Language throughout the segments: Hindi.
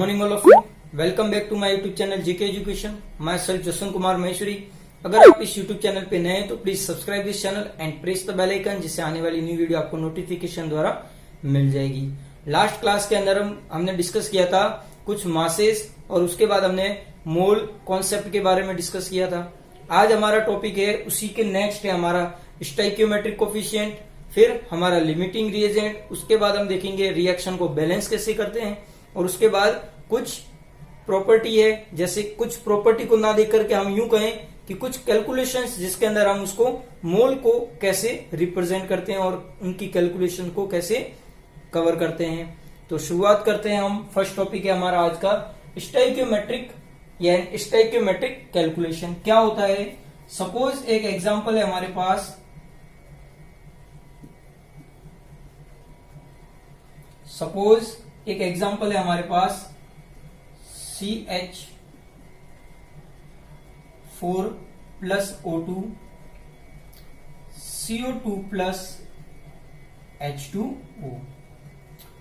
Morning all of you. Welcome back to my YouTube channel GK education. Myself Jason Kumar Maheshwari. अगर आप इस यूट्यूब चैनल पे नए हैं तो please subscribe this channel and press the bell icon, जिससे आने वाली न्यू वीडियो आपको नोटिफिकेशन द्वारा मिल जाएगी। लास्ट क्लास के अंदर हमने डिस्कस किया था कुछ मासेस और उसके बाद हमने मोल कॉन्सेप्ट के बारे में डिस्कस किया था। आज हमारा टॉपिक है उसी के नेक्स्ट है हमारा स्टोइकियोमेट्रिक कोफिशिएंट, फिर हमारा लिमिटिंग रिएजेंट, उसके बाद हम देखेंगे रिएक्शन को बैलेंस कैसे करते हैं, और उसके बाद कुछ प्रॉपर्टी है, जैसे कुछ प्रॉपर्टी को ना देख करके हम यूं कहें कि कुछ कैलकुलेशंस जिसके अंदर हम उसको मोल को कैसे रिप्रेजेंट करते हैं और उनकी कैलकुलेशन को कैसे कवर करते हैं। तो शुरुआत करते हैं हम। फर्स्ट टॉपिक है हमारा आज का स्टोइकियोमेट्रिक या स्टोइकियोमेट्रिक कैलकुलेशन। क्या होता है? सपोज एक एग्जांपल है हमारे पास, सपोज एक एग्जांपल है हमारे पास CH4 plus O2 CO2 plus H2O।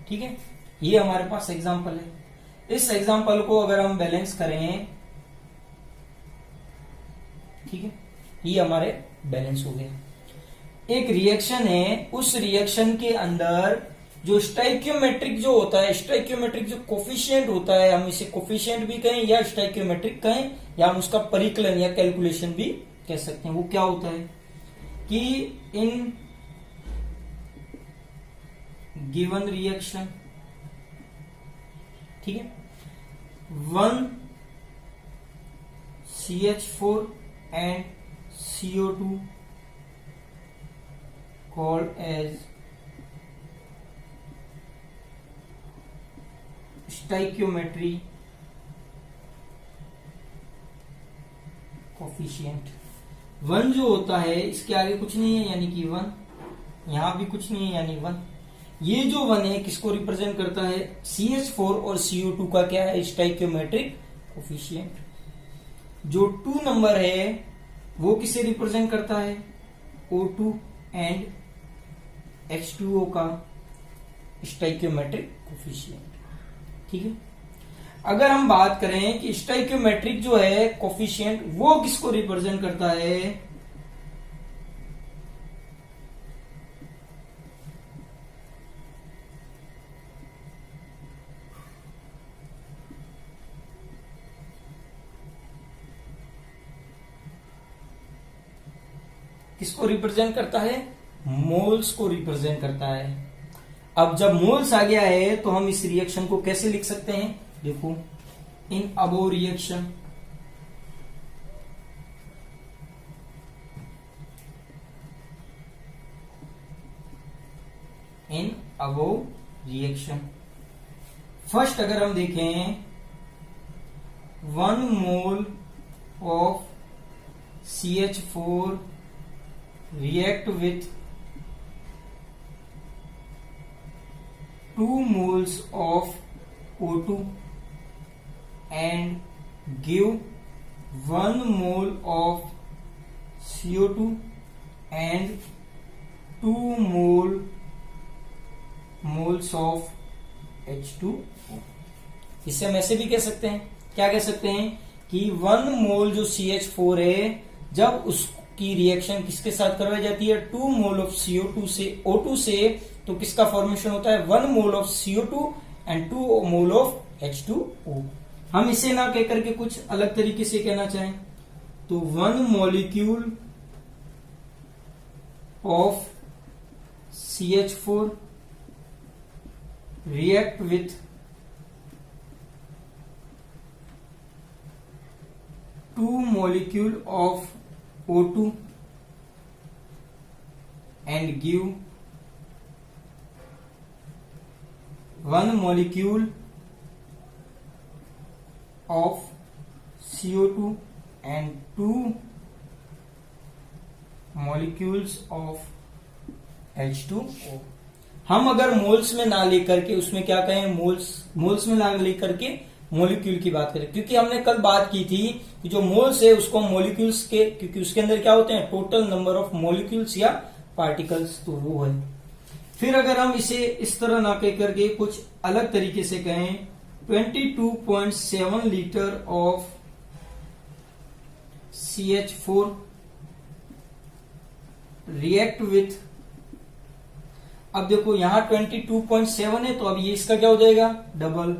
ठीक है, ये हमारे पास एग्जांपल है। इस एग्जांपल को अगर हम बैलेंस करें, ठीक है, ये हमारे बैलेंस हो गया। एक रिएक्शन है, उस रिएक्शन के अंदर जो स्टोइकियोमेट्रिक जो होता है, स्टोइकियोमेट्रिक जो कोफिशिएंट होता है, हम इसे कोफिशिएंट भी कहें या स्टोइकियोमेट्रिक कहें या हम उसका परिकलन या कैलकुलेशन भी कह सकते हैं। वो क्या होता है कि इन गिवन रिएक्शन, ठीक है, 1 CH4 and CO2 called as stoichiometry coefficient. 1 जो होता है इसके आगे कुछ नहीं है यानी कि 1, यहां भी कुछ नहीं है यानी 1। ये जो 1 है किसको रिप्रेजेंट करता है? CH4 और CO2 का क्या है? Stoichiometric coefficient. जो 2 नंबर है वो किसे रिप्रेजेंट करता है? O2 एंड H2O का स्टोइकियोमेट्रिक कोफिशिएंट। ठीक है, अगर हम बात करें कि स्टोइकियोमेट्रिक जो है कोफिशिएंट वो किसको रिप्रेजेंट करता है? किसको रिप्रेजेंट करता है? मोल्स को रिप्रेजेंट करता है। अब जब मोल्स आ गया है तो हम इस रिएक्शन को कैसे लिख सकते हैं? देखो, इन अबोव रिएक्शन, इन अबोव रिएक्शन फर्स्ट अगर हम देखें 1 mole of CH4 react with 2 moles of O2 and give 1 mole of CO2 and 2 moles of H2O। इसे हम ऐसे भी कह सकते हैं, क्या कह सकते हैं कि 1 मोल जो CH4 है, जब उसकी रिएक्शन किसके साथ करवाई जाती है? 2 मोल ऑफ CO2 से O2 से, तो किसका फॉर्मेशन होता है? 1 mole of CO2 and 2 mole of H2O। हम इसे ना कह करके कुछ अलग तरीके से कहना चाहें तो 1 molecule of CH4 react with 2 molecule of O2 and give 1 molecule of CO2 and 2 molecules of H2O। हम अगर मोल्स में ना लेकर के उसमें क्या कहें? मोल्स में ना लेकर के मोलिक्यूल की बात करें, क्योंकि हमने कल बात की थी कि जो मोल्स है उसको मोलिक्यूल्स के, क्योंकि उसके अंदर क्या होते हैं? टोटल नंबर ऑफ मोलिक्यूल्स या पार्टिकल्स, तो वो है। फिर अगर हम इसे इस तरह ना कह करके कुछ अलग तरीके से कहें 22.7 litre of CH4 react with, अब देखो यहां 22.7 है तो अब ये इसका क्या हो जाएगा डबल,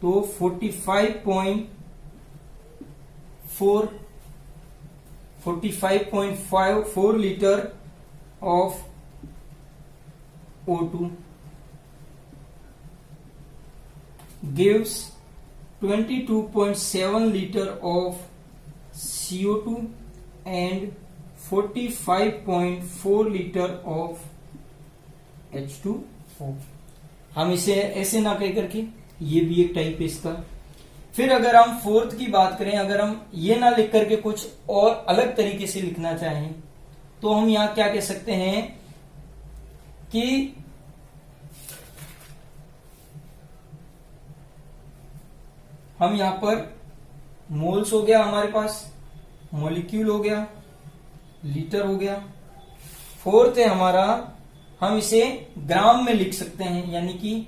तो 45.4 litre of O2 gives 22.7 liter of CO2 and 45.4 liter of H2O। हम इसे ऐसे ना कह करके, ये भी एक टाइप है इसका। फिर अगर हम फोर्थ की बात करें, अगर हम ये ना लिख करके कुछ और अलग तरीके से लिखना चाहें तो हम यहां क्या कह सकते हैं कि हम यहां पर मोल्स हो गया हमारे पास, मॉलिक्यूल हो गया, लीटर हो गया। फोर्थ है हमारा, हम इसे ग्राम में लिख सकते हैं, यानी कि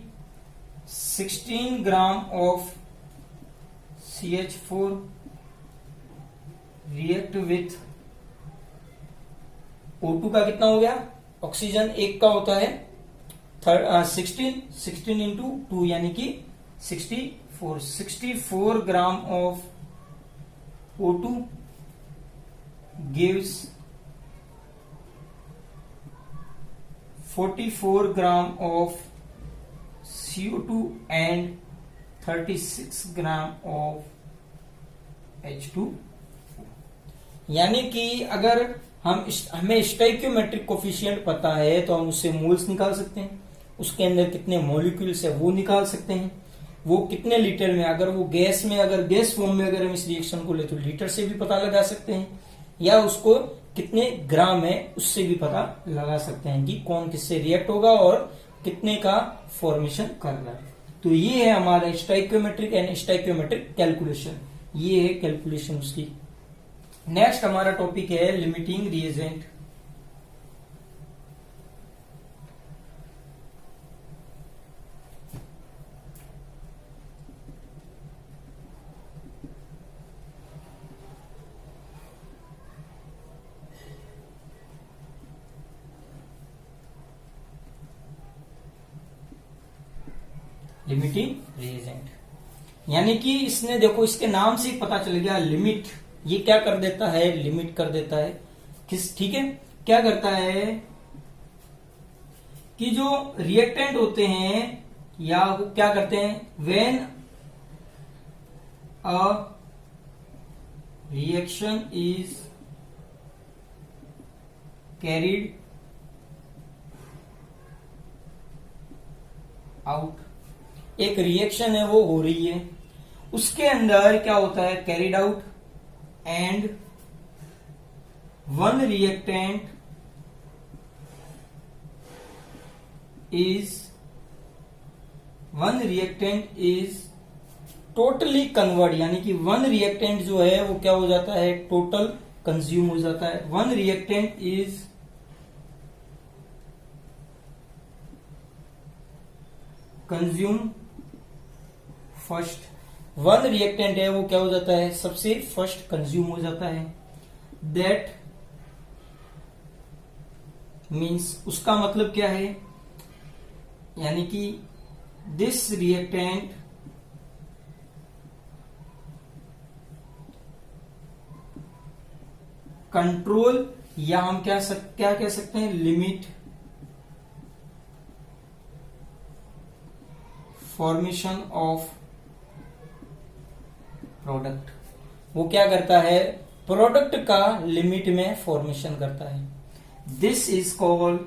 16 gram of CH4 react with O2 का कितना हो गया, ऑक्सीजन एक का होता है 16 इंटू 2 यानी कि 64 gram of O2 gives 44 gram of CO2 and 36 gram of H2। यानी कि अगर हमें स्टोइकियोमेट्रिक कोफिशिएंट पता है तो हम उससे मोल्स निकाल सकते हैं, उसके अंदर कितने मॉलिक्यूल्स है वो निकाल सकते हैं, वो कितने लीटर में, अगर वो गैस में, अगर गैस फॉर्म में अगर हम इस रिएक्शन को ले तो लीटर से भी पता लगा सकते हैं, या उसको कितने ग्राम है उससे भी पता लगा सकते हैं कि कौन किससे रिएक्ट होगा और कितने का फॉर्मेशन कर रहा है। तो ये है हमारा स्टोइकियोमेट्रिक एंड स्टोइकियोमेट्रिक कैलकुलेशन, ये है कैलकुलेशन उसकी। नेक्स्ट हमारा टॉपिक है लिमिटिंग रिएजेंट। लिमिटिंग रिएजेंट यानी कि इसने देखो, इसके नाम से ही पता चल गया लिमिट, ये क्या कर देता है, लिमिट कर देता है किस, ठीक है, क्या करता है कि जो रिएक्टेंट होते हैं या वो क्या करते हैं, when a reaction is carried out, एक रिएक्शन है वो हो रही है, उसके अंदर क्या होता है carried out, and one reactant is totally convert, यानी कि वन रिएक्टेंट जो है वो क्या हो जाता है, टोटल कंज्यूम हो जाता है। One reactant is consume first, one reactant है वो क्या हो जाता है, सबसे फर्स्ट कंज्यूम हो जाता है। दैट मीन्स, उसका मतलब क्या है, यानी कि दिस रिएक्टेंट कंट्रोल, या हम क्या कह सकते हैं, लिमिट फॉर्मेशन ऑफ प्रोडक्ट, वो क्या करता है, प्रोडक्ट का लिमिट में फॉर्मेशन करता है। This is called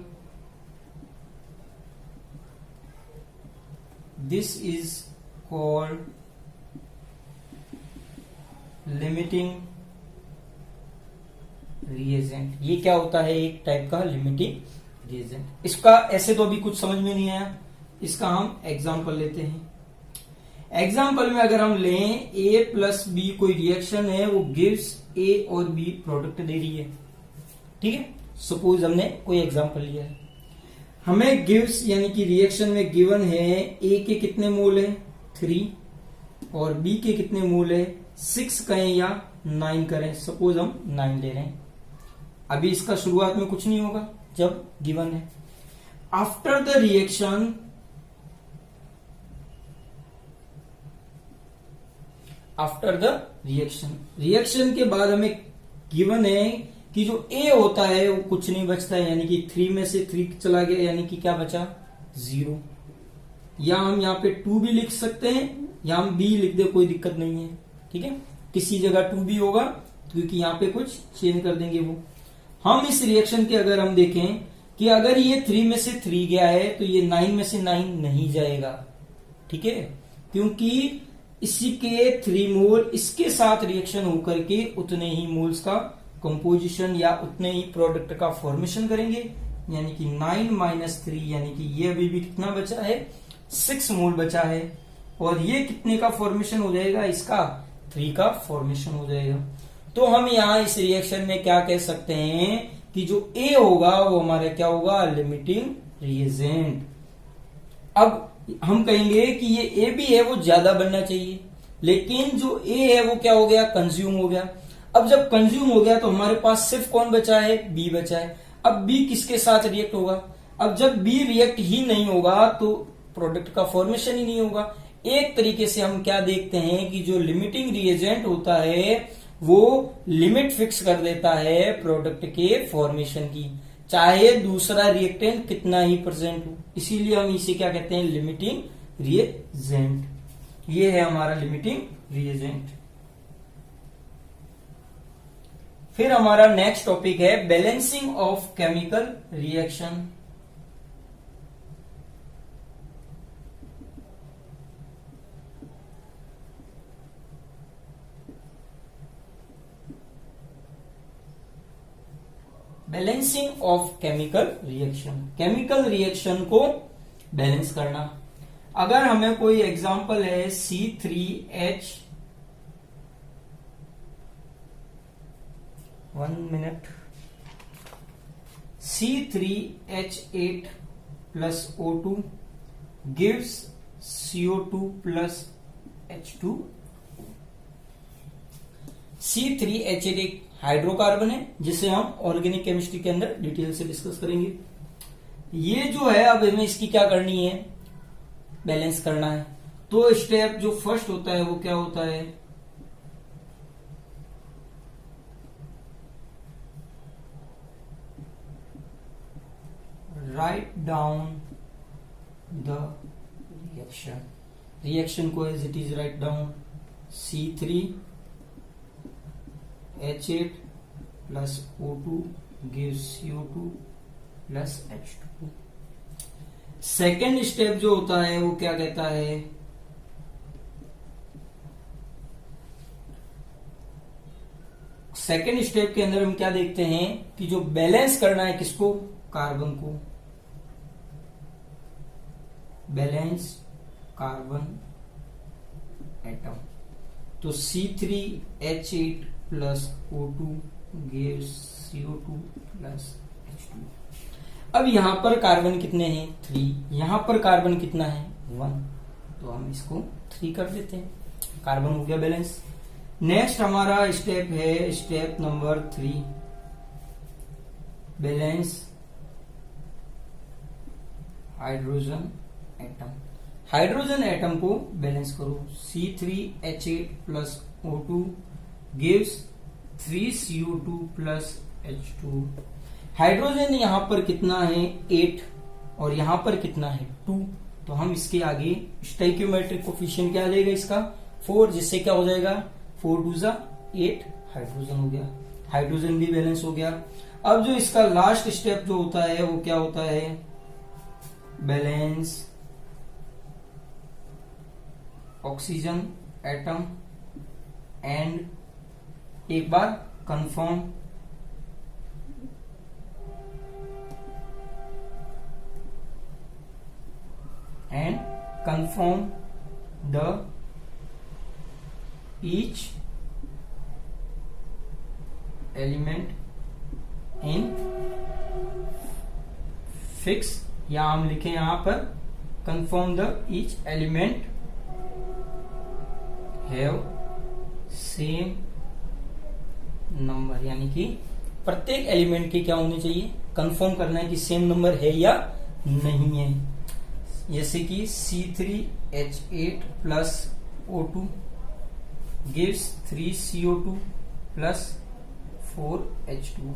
limiting reagent. ये क्या होता है, एक टाइप का लिमिटिंग रिएजेंट। इसका ऐसे तो अभी कुछ समझ में नहीं आया, इसका हम एग्जांपल लेते हैं। एग्जाम्पल में अगर हम लें A प्लस बी कोई रिएक्शन है, वो गिव्स A और B प्रोडक्ट दे रही है, ठीक है, सपोज हमने कोई एग्जाम्पल लिया है, हमें गिव्स यानी कि रिएक्शन में गिवन है A के कितने मोल है 3, और बी के कितने मोल है, 6 कहें या 9 करें, सपोज हम 9 ले रहे हैं। अभी इसका शुरुआत में कुछ नहीं होगा जब गिवन है। After the reaction, after the reaction, reaction के बाद हमें गिवन है कि जो ए होता है वो कुछ नहीं बचता है, यानी कि 3 में से 3 चला गया, यानी कि क्या बचा, 0। या हम यहाँ पे 2 भी लिख सकते हैं या हम बी लिख दे, कोई दिक्कत नहीं है, ठीक है। किसी जगह 2 भी होगा क्योंकि यहाँ पे कुछ चेंज कर देंगे वो। हम इस रिएक्शन के अगर हम देखें कि अगर ये 3 में से 3 गया है तो ये 9 में से 9 नहीं जाएगा, ठीक है, क्योंकि इसी के 3 मोल इसके साथ रिएक्शन होकर के उतने ही मोल्स का कंपोजिशन या उतने ही प्रोडक्ट का फॉर्मेशन करेंगे, यानी कि 9 माइनस 3, यानी कि ये अभी भी कितना बचा है, 6 मोल बचा है। और ये कितने का फॉर्मेशन हो जाएगा, इसका 3 का फॉर्मेशन हो जाएगा। तो हम यहां इस रिएक्शन में क्या कह सकते हैं कि जो ए होगा वो हमारा क्या होगा, लिमिटिंग रिएजेंट। अब हम कहेंगे कि ये ए भी है वो ज्यादा बनना चाहिए, लेकिन जो ए है वो क्या हो गया, कंज्यूम हो गया। अब जब कंज्यूम हो गया तो हमारे पास सिर्फ कौन बचा है, बी बचा है। अब बी किसके साथ रिएक्ट होगा, अब जब बी रिएक्ट ही नहीं होगा तो प्रोडक्ट का फॉर्मेशन ही नहीं होगा। एक तरीके से हम क्या देखते हैं कि जो लिमिटिंग रिएजेंट होता है वो लिमिट फिक्स कर देता है प्रोडक्ट के फॉर्मेशन की, चाहे दूसरा रिएक्टेंट कितना ही प्रेजेंट हो। इसीलिए हम इसे क्या कहते हैं, लिमिटिंग रिएजेंट। ये है हमारा लिमिटिंग रिएजेंट। फिर हमारा नेक्स्ट टॉपिक है balancing of chemical reaction. Balancing of chemical reaction, chemical reaction को बैलेंस करना। अगर हमें कोई एग्जांपल है C3H, 1 minute, C3H8 plus O2 gives CO2 plus H2। C3H8 एक हाइड्रोकार्बन है जिसे हम ऑर्गेनिक केमिस्ट्री के अंदर डिटेल से डिस्कस करेंगे। ये जो है अब हमें इसकी क्या करनी है, बैलेंस करना है। तो स्टेप जो फर्स्ट होता है वो क्या होता है, write down the reaction, reaction को as it is write down. C3H8 plus O2 gives CO2 plus H2। Second step जो होता है वो क्या कहता है, सेकेंड स्टेप के अंदर हम क्या देखते हैं कि जो बैलेंस करना है किसको, कार्बन को, बैलेंस कार्बन एटम। तो C3H8 plus O2 gives CO2 plus H2। अब यहां पर कार्बन कितने हैं, 3, यहां पर कार्बन कितना है, 1, तो हम इसको 3 कर देते हैं, कार्बन हो गया बैलेंस। नेक्स्ट हमारा स्टेप है step number 3, balance hydrogen atom. Hydrogen atom को बैलेंस करो। C3H8 plus O2 gives 3CO2 plus H2। Hydrogen यहां पर कितना है, 8, और यहां पर कितना है, 2, तो हम इसके आगे स्टोइकियोमेट्रिक कोफिशिएंट क्या आ जाएगा इसका, 4, जिससे क्या हो जाएगा, 4 2 जा 8, हाइड्रोजन हो गया, हाइड्रोजन भी बैलेंस हो गया। अब जो इसका लास्ट स्टेप जो होता है वो क्या होता है, बैलेंस ऑक्सीजन एटम एंड एक बार confirm the each element in fix, या हम लिखें यहां पर confirm the each element have same number, यानी कि प्रत्येक एलिमेंट के क्या होने चाहिए, कंफर्म करना है कि सेम नंबर है या नहीं है। जैसे कि C3H8 plus O2 gives 3CO2 plus 4H2।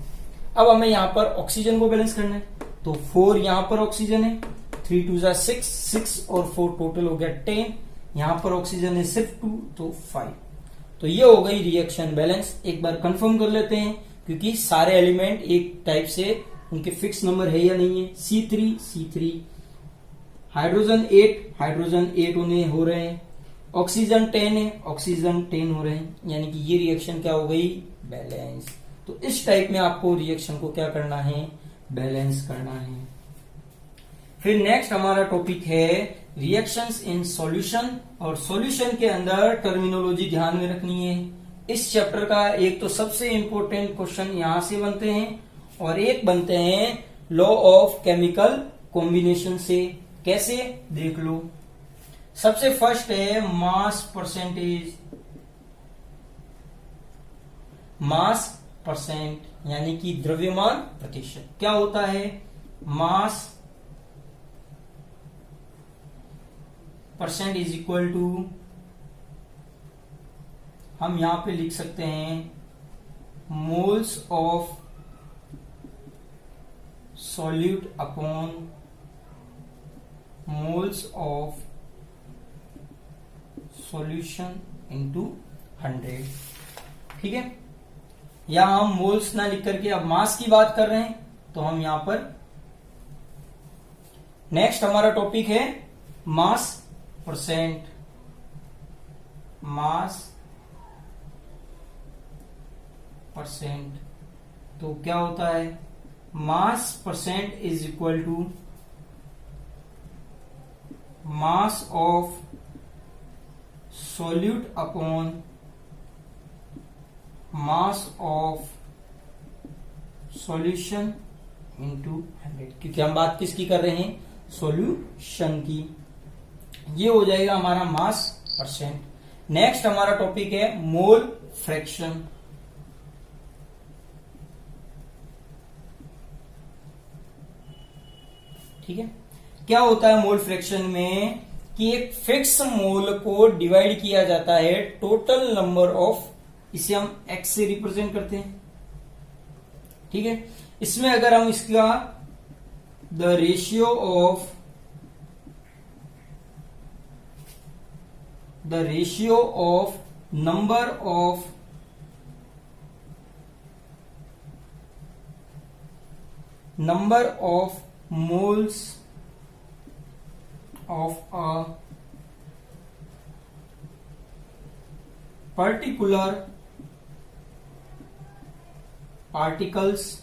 अब हमें यहां पर ऑक्सीजन को बैलेंस करना है, तो 4 यहां पर ऑक्सीजन है, 3 2 6, 6 और 4 टोटल हो गया 10। यहां पर ऑक्सीजन है सिर्फ 2, तो 5। तो ये हो गई रिएक्शन बैलेंस। एक बार कंफर्म कर लेते हैं, क्योंकि सारे एलिमेंट एक टाइप से उनके फिक्स नंबर है या नहीं है। C3 हाइड्रोजन 8 उन्हें हो रहे हैं, ऑक्सीजन 10 है, ऑक्सीजन 10 हो रहे हैं, यानी कि ये रिएक्शन क्या हो गई, बैलेंस। तो इस टाइप में आपको रिएक्शन को क्या करना है, बैलेंस करना है। फिर नेक्स्ट हमारा टॉपिक है रिएक्शंस इन सॉल्यूशन, और सॉल्यूशन के अंदर टर्मिनोलॉजी ध्यान में रखनी है। इस चैप्टर का एक तो सबसे इंपॉर्टेंट क्वेश्चन यहां से बनते हैं, और एक बनते हैं लॉ ऑफ केमिकल कॉम्बिनेशन से। कैसे, देख लो। सबसे फर्स्ट है मास परसेंट, यानी कि द्रव्यमान प्रतिशत। क्या होता है, mass percent is equal to, हम यहां पे लिख सकते हैं moles of solute upon moles of solution into 100। ठीक है, या हम मोल्स ना लिख करके अब मास की बात कर रहे हैं, तो हम यहां पर नेक्स्ट हमारा टॉपिक है मास परसेंट। मास परसेंट, तो क्या होता है, mass percent is equal to mass of solute upon mass of solution into 100, क्योंकि हम बात किसकी कर रहे हैं, सॉल्यूशन की। ये हो जाएगा हमारा मास परसेंट। नेक्स्ट हमारा टॉपिक है मोल फ्रैक्शन। ठीक है, क्या होता है मोल फ्रैक्शन में, कि एक फिक्स मोल को डिवाइड किया जाता है टोटल नंबर ऑफ, इसे हम x से रिप्रेजेंट करते हैं। ठीक है, इसमें अगर हम इसका the ratio of number of moles of a particular particles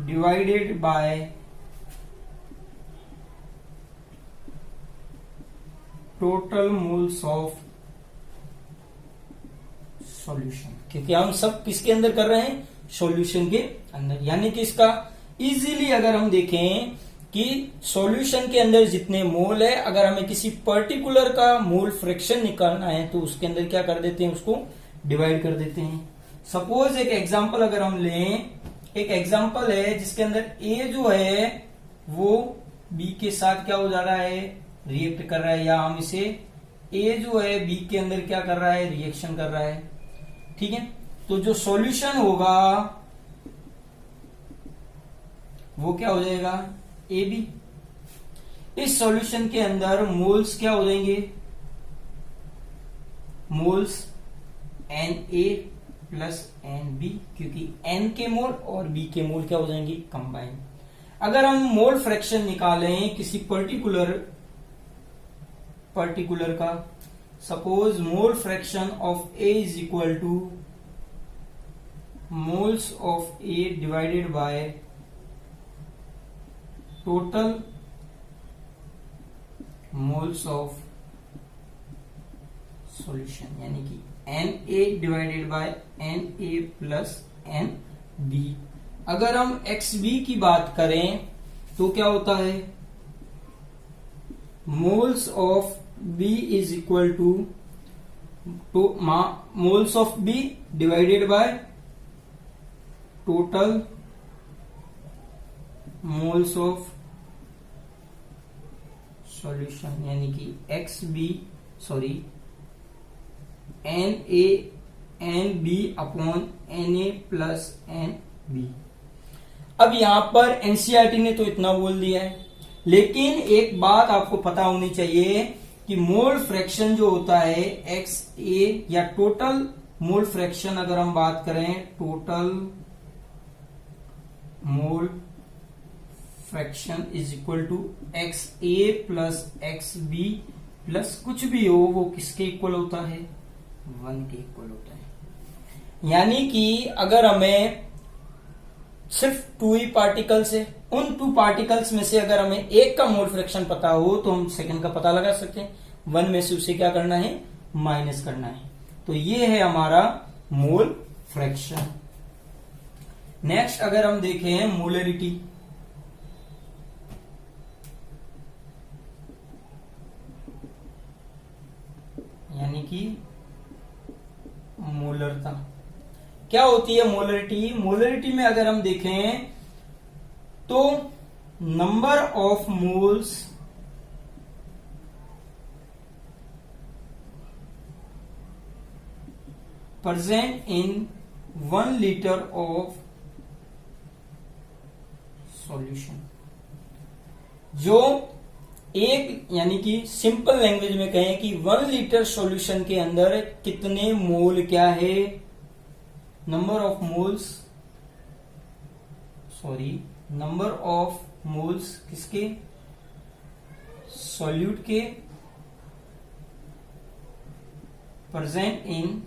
divided by total moles of solution, क्योंकि हम सब किसके अंदर कर रहे हैं, सॉल्यूशन के अंदर। यानी कि इसका इजीली अगर हम देखें कि सॉल्यूशन के अंदर जितने मोल है, अगर हमें किसी पर्टिकुलर का मोल फ्रैक्शन निकालना है तो उसके अंदर क्या कर देते हैं, उसको डिवाइड कर देते हैं। सपोज एक एग्जांपल अगर हम लें, एक एग्जांपल है जिसके अंदर ए जो है वो बी के साथ क्या हो जा रहा है, रिएक्ट कर रहा है, या हम इसे ए जो है बी के अंदर क्या कर रहा है, रिएक्शन कर रहा है। ठीक है, तो जो सॉल्यूशन होगा वो क्या हो जाएगा, ए बी। इस सॉल्यूशन के अंदर मोल्स क्या हो जाएंगे, moles N A plus N B, क्योंकि एन के मोल और बी के मोल क्या हो जाएंगे, कंबाइन। अगर हम मोल फ्रैक्शन निकालें किसी पर्टिकुलर का, suppose mole fraction of A is equal to moles of A divided by total moles of solution, यानी कि N A divided by N A plus N B. अगर हम एक्स बी की बात करें तो क्या होता है, moles of B is equal to moles of B divided by total moles of solution, यानी कि NaNB upon Na plus NB। अब यहां पर एनसीईआरटी ने तो इतना बोल दिया है, लेकिन एक बात आपको पता होनी चाहिए कि मोल फ्रैक्शन जो होता है XA या टोटल मोल फ्रैक्शन, अगर हम बात करें total mole fraction is equal to XA plus XB plus कुछ भी हो, वो किसके इक्वल होता है? 1 के इक्वल होता है। यानी कि अगर हमें सिर्फ 2 ही पार्टिकल्स है, उन 2 पार्टिकल्स में से अगर हमें एक का मोल फ्रैक्शन पता हो तो हम सेकंड का पता लगा सकते हैं। 1 में से उसे क्या करना है? माइनस करना है। तो ये है हमारा मोल फ्रैक्शन। नेक्स्ट अगर हम देखें मोलरिटी, यानी कि मोलरता क्या होती है? मोलरिटी, मोलरिटी में अगर हम देखें तो number of moles present in 1 litre of solution. जो एक, यानी कि सिंपल लैंग्वेज में कहें कि 1 लीटर सॉल्यूशन के अंदर कितने मोल क्या है? नंबर ऑफ मोल्स किसके? सॉल्यूट के present in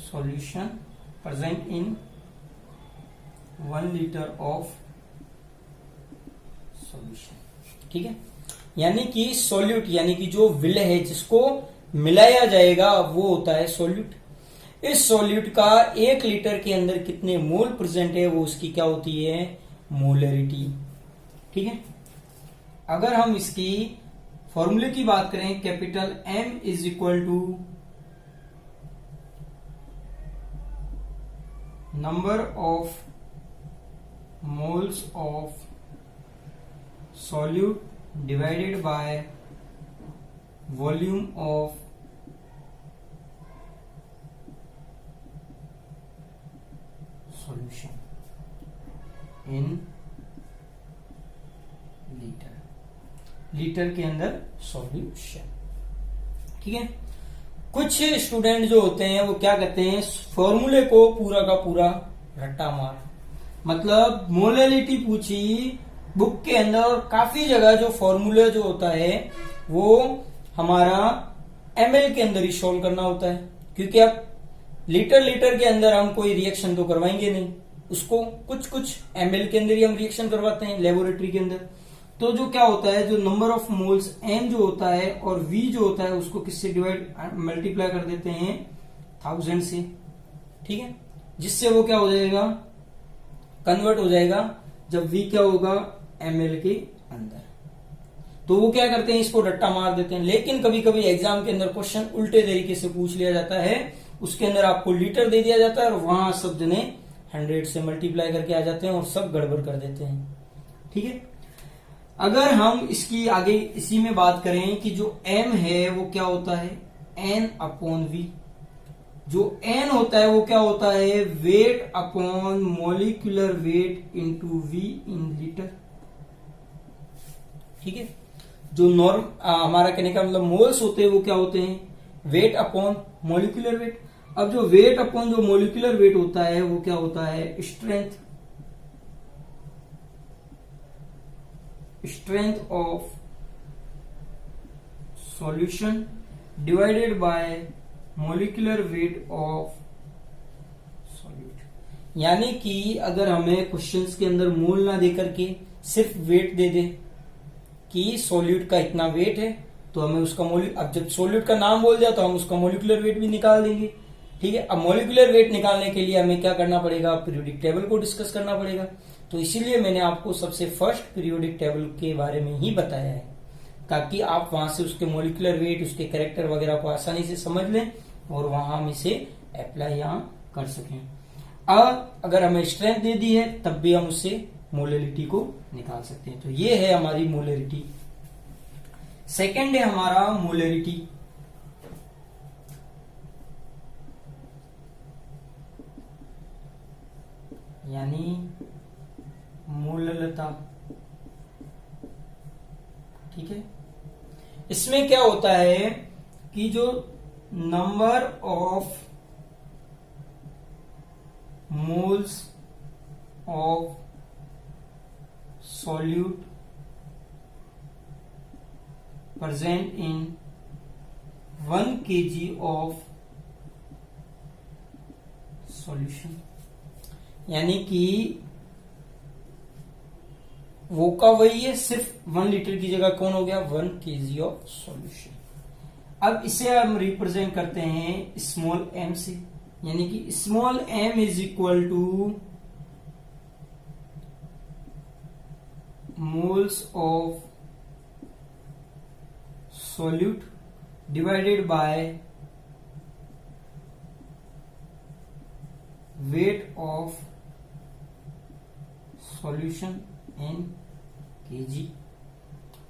solution, present in 1 litre of solution. ठीक है, यानी कि सॉल्यूट, यानी कि जो विलय है जिसको मिलाया जाएगा वो होता है सॉल्यूट। इस सॉल्यूट का 1 लीटर के अंदर कितने मोल प्रेजेंट है वो उसकी क्या होती है? मोलरिटी। ठीक है, अगर हम इसकी फॉर्मूले की बात करें, capital M is equal to number of moles of solute divided by volume of solution in litre के अंदर सॉल्यूशन। ठीक है, कुछ स्टूडेंट जो होते हैं वो क्या करते हैं, फॉर्मूले को पूरा का पूरा रट्टा मार, मतलब मोलरिटी पूछी बुक के अंदर और काफी जगह जो फॉर्मूला जो होता है वो हमारा ml के अंदर ही सॉल्व करना होता है, क्योंकि अब लीटर के अंदर हम कोई रिएक्शन तो करवाएंगे नहीं, उसको कुछ ml के अंदर ही हम रिएक्शन करवाते हैं लेबोरेटरी के अंदर। तो जो क्या होता है, जो नंबर ऑफ मोल्स m जो होता है और v जो होता है उसको किससे मल्टीप्लाई कर देते हैं? 1000 से। ठीक है, जिससे वो क्या हो जाएगा? कन्वर्ट हो जाएगा जब v क्या होगा? ml के अंदर। तो वो क्या करते हैं, इसको रट्टा मार देते हैं। लेकिन कभी कभी एग्जाम के अंदर क्वेश्चन उल्टे तरीके से पूछ लिया जाता है, उसके अंदर आपको लीटर दे दिया जाता है और वहां सब जने 100 से मल्टीप्लाई करके आ जाते हैं और सब गड़बड़ कर देते हैं। ठीक है, अगर हम इसकी आगे इसी में बात करें कि जो m है वो क्या होता है? n upon v। जो n होता है वो क्या होता है? Weight upon molecular weight into v in litre. ठीक है, जो नॉर्म हमारा कहने का मतलब मोल्स होते हैं वो क्या होते हैं? Weight upon molecular weight. अब जो वेट अपॉन जो मॉलिक्यूलर वेट होता है वो क्या होता है? Strength of solution divided by molecular weight of solute. यानी कि अगर हमें क्वेश्चंस के अंदर मोल ना दे करके सिर्फ वेट दे दे कि सॉल्यूट का इतना वेट है, तो हमें उसका अब जब सॉल्यूट का नाम बोल दिया तो हम उसका मॉलिक्यूलर वेट भी निकाल देंगे। ठीक है, अब मॉलिक्यूलर वेट निकालने के लिए हमें क्या करना पड़ेगा? पीरियोडिक टेबल को डिस्कस करना पड़ेगा। तो इसीलिए मैंने आपको सबसे फर्स्ट पीरियोडिक टेबल के बारे में ही बताया है। ताकि आप वहां से उसके मॉलिक्यूलर वेट, उसके कैरेक्टर वगैरह को आसानी से समझ लें और वहां हम इसे अप्लाई यहां कर सकें। अब अगर हमें स्ट्रेंथ दे दी है तब भी हम उससे मोलरिटी को निकाल सकते हैं। तो ये है हमारी मोलरिटी। सेकेंड है हमारा मोलरिटी। यानी मोललता। ठीक है, इसमें क्या होता है कि जो number of moles of solute present in 1 kg of solution, यानी कि वो का वही है, सिर्फ 1 लीटर की जगह कौन हो गया 1 kg ऑफ सॉल्यूशन। अब इसे हम रिप्रेजेंट करते हैं स्मॉल m से, यानी कि small m is equal to moles of solute divided by weight of solution in kg।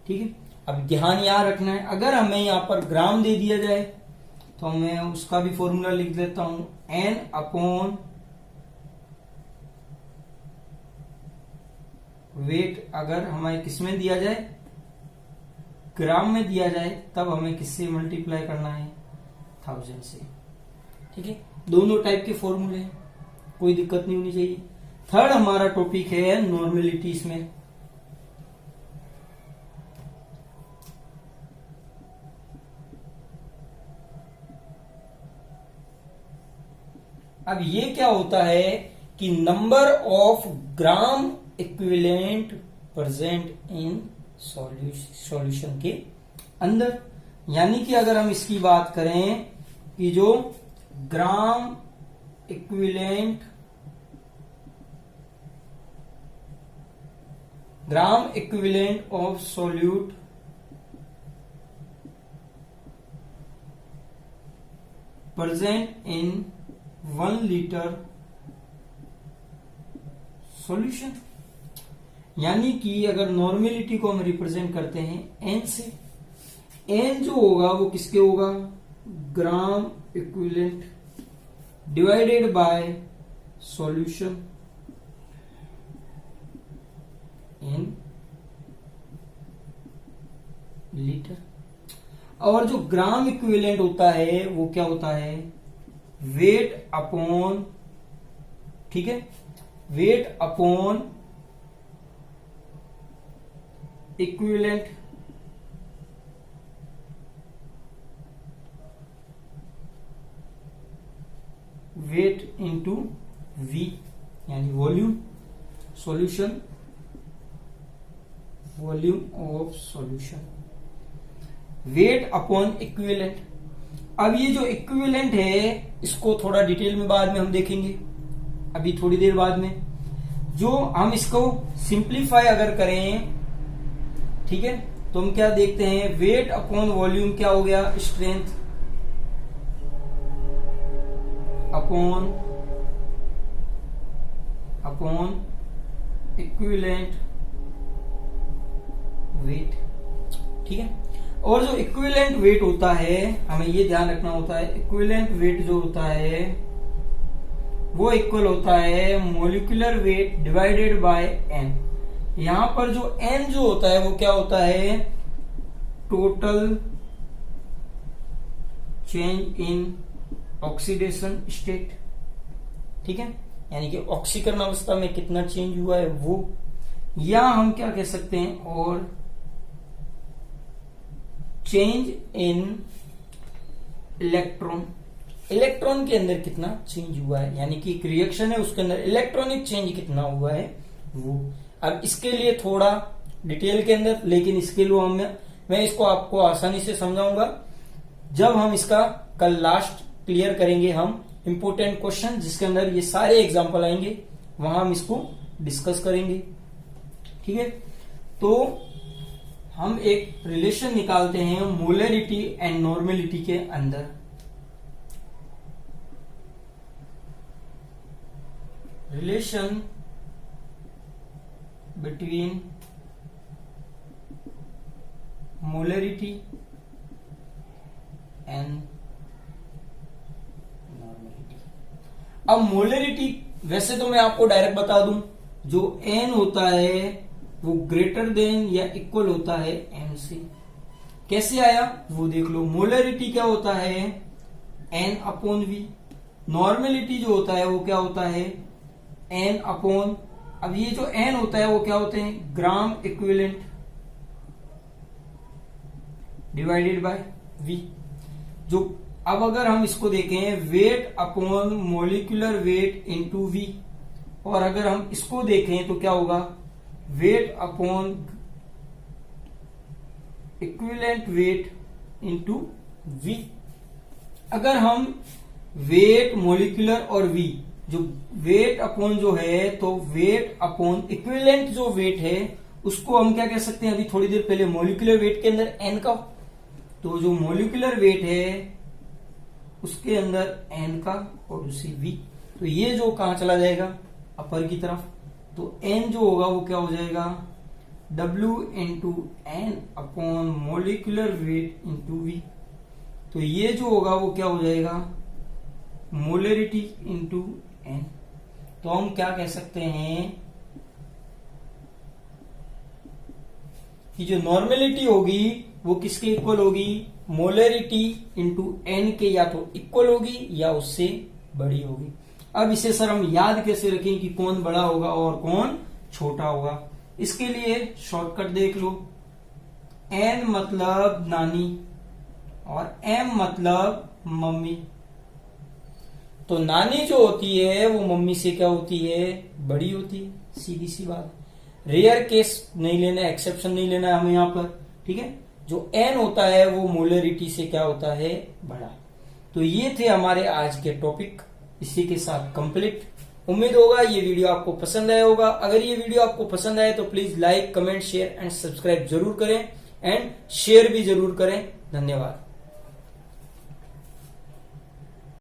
ठीक है, अब ध्यान यहां रखना है, अगर हमें यहां पर ग्राम दे दिया जाए तो मैं उसका भी फॉर्मूला लिख देता हूं, n अपॉन वेट। अगर हमें किसमें दिया जाए, ग्राम में दिया जाए, तब हमें किससे मल्टीप्लाई करना है 1000 से। ठीक है, दोनों टाइप के फॉर्मूले हैं, कोई दिक्कत नहीं होनी चाहिए। थर्ड हमारा टॉपिक है नॉर्मेलिटी। इसमें अब ये क्या होता है कि number of gram equivalent present in solution के अंदर, यानी कि अगर हम इसकी बात करें कि जो gram equivalent of solute present in 1 litre solution, यानी कि अगर नॉर्मेलिटी को हम रिप्रेजेंट करते हैं n से, n जो होगा वो किसके होगा, ग्राम equivalent divided bye solution in litre. और जो ग्राम इक्विवेलेंट होता है वो क्या होता है, वेट अपॉन, ठीक है, weight upon equivalent weight into V, यानी volume solution, volume of solution, weight upon equivalent. अब ये जो इक्विवेलेंट है इसको थोड़ा डिटेल में बाद में हम देखेंगे, अभी थोड़ी देर बाद में। जो हम इसको सिंप्लीफाई अगर करें, ठीक है, तो हम क्या देखते हैं, वेट अपॉन वॉल्यूम क्या हो गया, स्ट्रेंथ अपॉन इक्विवेलेंट वेट। ठीक है, और जो इक्विवेलेंट वेट होता है हमें ये ध्यान रखना होता है, इक्विवेलेंट वेट जो होता है वो इक्वल होता है molecular weight divided by N. यहां पर जो एन जो होता है वो क्या होता है, total change in oxidation state. ठीक है, यानी कि ऑक्सीकरण अवस्था में कितना चेंज हुआ है वो, या हम क्या कह सकते हैं, और चेंज इन इलेक्ट्रॉन, इलेक्ट्रॉन के अंदर कितना चेंज हुआ है, यानी कि एक रिएक्शन है उसके अंदर इलेक्ट्रॉनिक चेंज कितना हुआ है वो। अब इसके लिए थोड़ा डिटेल के अंदर, लेकिन इसके लिए मैं इसको आपको आसानी से समझाऊंगा जब हम इसका कल लास्ट क्लियर करेंगे हम इंपोर्टेंट क्वेश्चन, जिसके अंदर ये सारे एग्जांपल आएंगे, वहां हम इसको डिस्कस करेंगे। ठीक है, तो हम एक रिलेशन निकालते हैं मोलरिटी एंड नॉर्मेलिटी के अंदर। Relation between molarity and normality. अब मोलरिटी वैसे तो मैं आपको डायरेक्ट बता दूं, जो एन होता है वो ग्रेटर देन या इक्वल होता है एम से। कैसे आया वो देख लो। मोलरिटी क्या होता है, एन अपॉन वी। नॉर्मेलिटी जो होता है वो क्या होता है, एन अपॉन, अब ये जो एन होता है वो क्या होते हैं, gram equivalent divided by V. जो अब अगर हम इसको देखें, weight upon molecular weight into V, और अगर हम इसको देखें तो क्या होगा, weight upon equivalent weight into V. अगर हम वेट मोलिकुलर और वी, जो वेट अपॉन जो है, तो वेट अपॉन इक्विवेलेंट जो वेट है उसको हम क्या कह सकते हैं, अभी थोड़ी देर पहले मोलिकुलर वेट के अंदर एन का, तो जो मोलिकुलर वेट है उसके अंदर एन का और दूसरी वी, तो ये जो कहां चला जाएगा, अपर की तरफ। तो एन जो होगा वो क्या हो जाएगा, W into N upon molecular weight into V. तो ये जो होगा वो क्या हो जाएगा, मोलरिटी इंटू एन। तो हम क्या कह सकते हैं कि जो नॉर्मेलिटी होगी वो किसके इक्वल होगी, मोलरिटी इंटू एन के या तो इक्वल होगी या उससे बड़ी होगी। अब इसे सर हम याद कैसे रखें कि कौन बड़ा होगा और कौन छोटा होगा। इसके लिए शॉर्टकट देख लो, एन मतलब नानी और एम मतलब मम्मी। तो नानी जो होती है वो मम्मी से क्या होती है, बड़ी होती है, सीधी सी बात। रेयर केस नहीं लेना, एक्सेप्शन नहीं लेना है हमें यहां पर, ठीक है। जो एन होता है वो मोलरिटी से क्या होता है, बड़ा। तो ये थे हमारे आज के टॉपिक, इसी के साथ कंप्लीट। उम्मीद होगा ये वीडियो आपको पसंद आया होगा। अगर ये वीडियो आपको पसंद आए तो please like, comment, share and subscribe जरूर करें, एंड शेयर भी जरूर करें। धन्यवाद।